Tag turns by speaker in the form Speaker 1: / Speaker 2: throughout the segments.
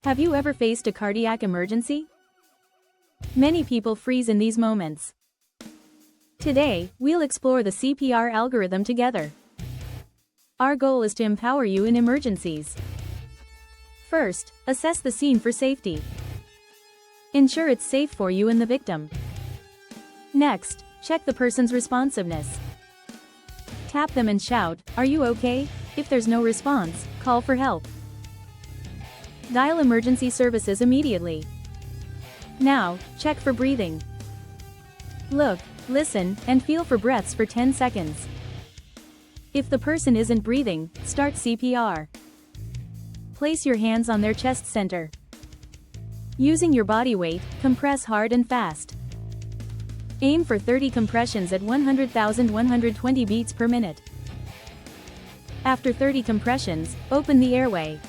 Speaker 1: Have you ever faced a cardiac emergency? Many people freeze in these moments. Today, we'll explore the CPR algorithm together. Our goal is to empower you in emergencies. First, assess the scene for safety. Ensure it's safe for you and the victim. Next, check the person's responsiveness. Tap them and shout, "Are you okay?" If there's no response, call for help. Dial emergency services immediately. Now, check for breathing. Look, listen, and feel for breaths for 10 seconds. If the person isn't breathing, start CPR. Place your hands on their chest center. Using your body weight, compress hard and fast. Aim for 30 compressions at 100,120 beats per minute. After 30 compressions, open the airway.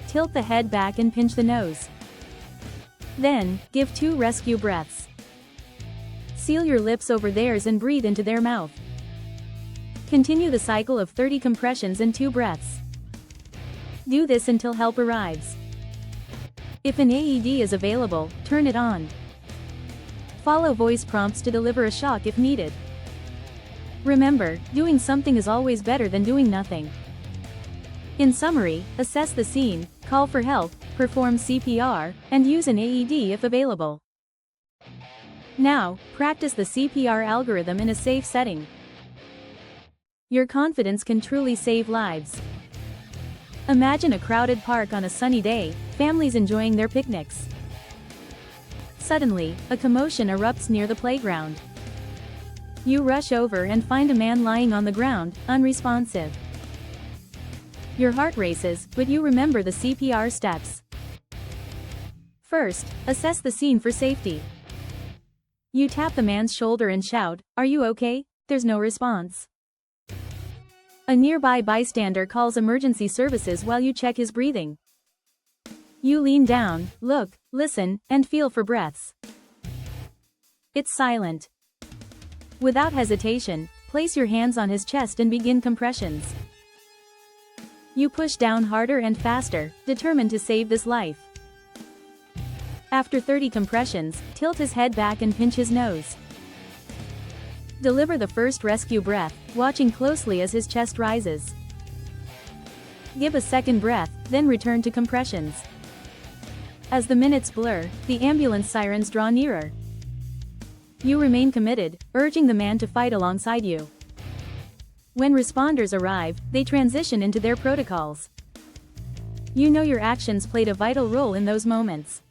Speaker 1: Tilt the head back and pinch the nose. Then, give 2 rescue breaths. Seal your lips over theirs and breathe into their mouth. Continue the cycle of 30 compressions and 2 breaths. Do this until help arrives. If an AED is available, turn it on. Follow voice prompts to deliver a shock if needed. Remember, doing something is always better than doing nothing. In summary, assess the scene, call for help, perform CPR, and use an AED if available. Now, practice the CPR algorithm in a safe setting. Your confidence can truly save lives. Imagine a crowded park on a sunny day, families enjoying their picnics. Suddenly, a commotion erupts near the playground. You rush over and find a man lying on the ground, unresponsive. Your heart races, but you remember the CPR steps. First, assess the scene for safety. You tap the man's shoulder and shout, "Are you okay?" There's no response. A nearby bystander calls emergency services while you check his breathing. You lean down, look, listen, and feel for breaths. It's silent. Without hesitation, place your hands on his chest and begin compressions. You push down harder and faster, determined to save this life. After 30 compressions, tilt his head back and pinch his nose. Deliver the first rescue breath, watching closely as his chest rises. Give a second breath, then return to compressions. As the minutes blur, the ambulance sirens draw nearer. You remain committed, urging the man to fight alongside you. When responders arrive, they transition into their protocols. You know your actions played a vital role in those moments.